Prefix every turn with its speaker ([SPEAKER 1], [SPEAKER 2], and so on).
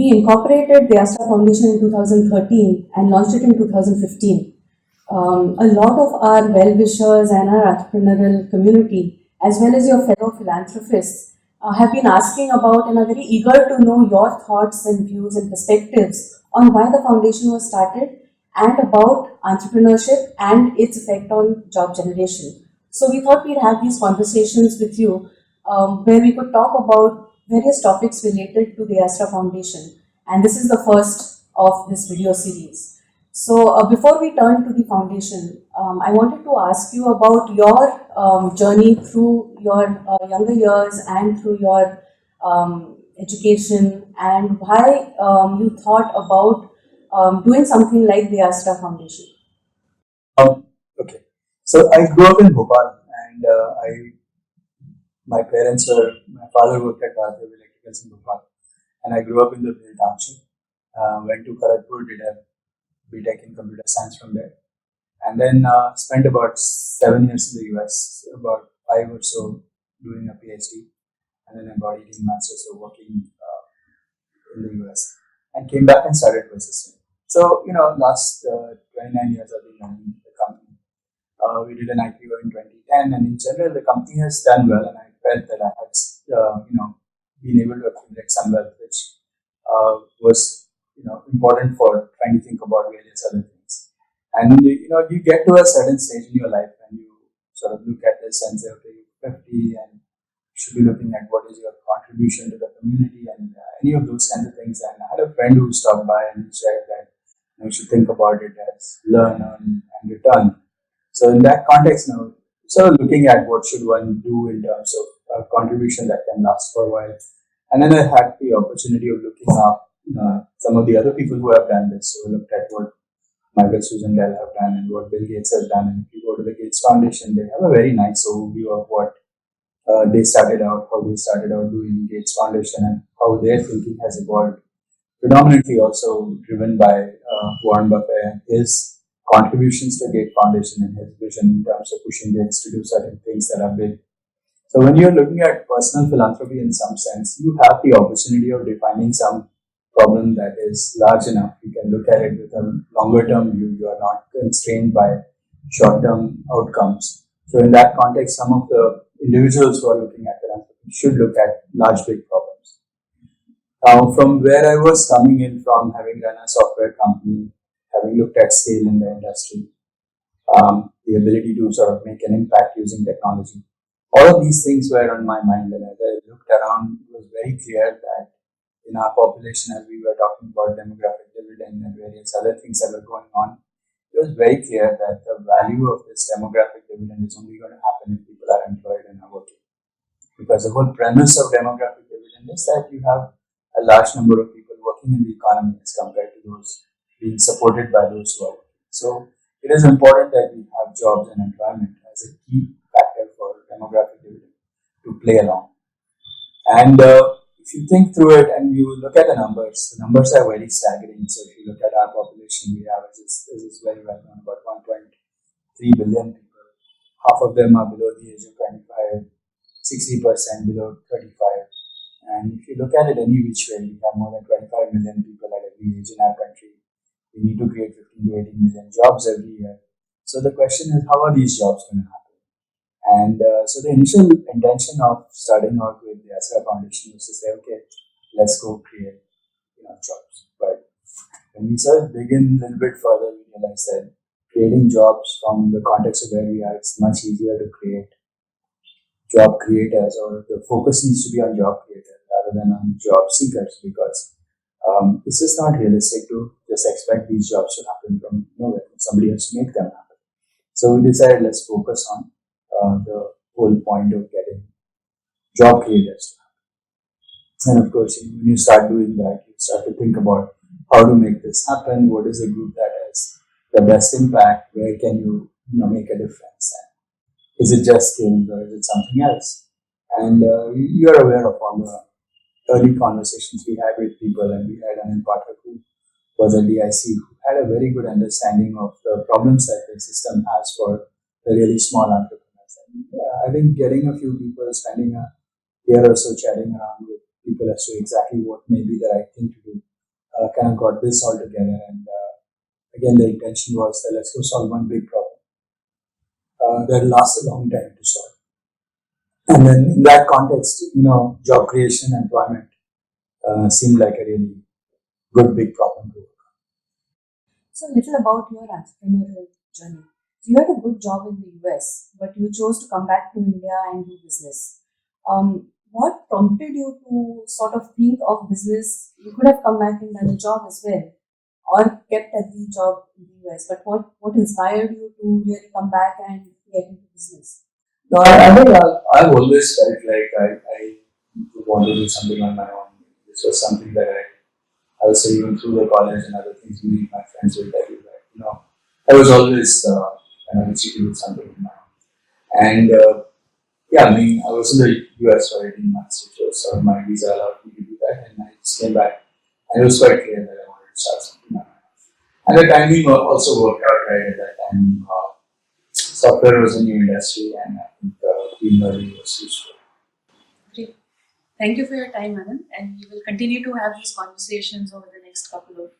[SPEAKER 1] we incorporated the deAsra's Foundation in 2013 and launched it in 2015. A lot of our well-wishers and our entrepreneurial community, as well as your fellow philanthropists, have been asking about and are very eager to know your thoughts and views and perspectives on why the foundation was started and about entrepreneurship and its effect on job generation. So we thought we'd have these conversations with you where we could talk about various topics related to the deAsra's Foundation. And this is the first of this video series. So before we turn to the foundation, I wanted to ask you about your journey through your younger years and through your education, and why you thought about doing something like the deAsra's Foundation.
[SPEAKER 2] Okay, so I grew up in Bhopal, and my father worked at Bharat Electricals in Bhopal, and I grew up in the Bhil township. Went to Kharagpur, did a BTech in computer science from there, and then spent about 7 years in the US, about 5 or so doing a PhD, and then about 18 months or so working in the US, and came back and started persisting. So, last 29 years I've been running the company. We did an IPO in 2010, and in general the company has done well, and I felt that I had, been able to accumulate some wealth, which was, important for trying to think about various other things. And you get to a certain stage in your life and you sort of look at this and say, okay, you're 50 and you should be looking at what is your contribution to the community and any of those kinds of things. And I had a friend who stopped by and he said that you should think about it as learn, earn, and return. So in that context now, sort of looking at what should one do in terms of a contribution that can last for a while. And then I had the opportunity of looking up some of the other people who have done this. So I looked at what Michael Susan Dell have done and what Bill Gates has done. And if you go to the Gates Foundation, they have a very nice overview of what they started out, how they started out doing Gates Foundation, and how their thinking has evolved. Predominantly also driven by Warren Buffett and his contributions to Gates Foundation and his vision in terms of pushing Gates to do certain things that are big. So when you're looking at personal philanthropy in some sense, you have the opportunity of defining some problem that is large enough. You can look at it with a longer term view. You are not constrained by short term outcomes. So in that context, some of the individuals who are looking at philanthropy should look at large, big problems. Now, from where I was coming in from, having run a software company, having looked at scale in the industry, the ability to sort of make an impact using technology, all of these things were on my mind. And as I looked around, it was very clear that in our population, as we were talking about demographic dividend and various other things that were going on, it was very clear that the value of this demographic dividend is only going to happen if people are employed and are working. Because the whole premise of demographic dividend is that you have a large number of people working in the economy as compared to those being supported by those who are working. So it is important that we have jobs and employment as a key factor for demographic dividend to play along. And if you think through it and you look at the numbers are very staggering. So if you look at our population, we have, as is very well known, about 1.3 billion people. Half of them are below the age of 25, 60% below 35. And if you look at it any which way, we have more than 25 million people at every age in our country. We need to create 15 to 18 million jobs every year. So the question is, how are these jobs going to happen? And so the initial intention of starting out with the deAsra's Foundation was to say, okay, let's go create jobs. But when we sort of dig in a little bit further, we realized that creating jobs from the context of where we are, it's much easier to create job creators, or the focus needs to be on job creators rather than on job seekers, because it's just not realistic to just expect these jobs to happen from nowhere. Somebody has to make them happen. So we decided, let's focus on the whole point of getting job creators to happen. And of course, when you start doing that, you start to think about how to make this happen. What is the group that has the best impact? Where can you make a difference? And is it just skills or is it something else? And you are aware of all the early conversations we had with people, and we had Anand Pathak, who was a DIC, who had a very good understanding of the problems that the system has for the really small entrepreneurs. And I think getting a few people, spending a year or so chatting around with people as to exactly what may be the right thing to do, kind of got this all together. And again, the intention was that let's go solve one big problem that lasts a long time to solve. And then in that context, job creation, employment seemed like a really good big problem to work.
[SPEAKER 1] So, a little about your entrepreneurial journey. So, you had a good job in the US, but you chose to come back to India and do business. What prompted you to sort of think of business? You could have come back and done a job as well, or kept at the job in the US. But what inspired you to really come back and get into business?
[SPEAKER 2] No, I think I've always felt like I would want to do something on my own. This was something that I would say even through the college and other things, my friends will tell you that, I was always kind of itchy to do something on my own. And yeah, I mean, I was in the US for 18 months, which was sort of my visa allowed me to do that, and I just came back. And it was quite clear that I wanted to start something on my own. And the timing also worked out right at that time. Software was a new industry, and I think being early was useful.
[SPEAKER 3] Great. Thank you for your time, Anand, and we will continue to have these conversations over the next couple of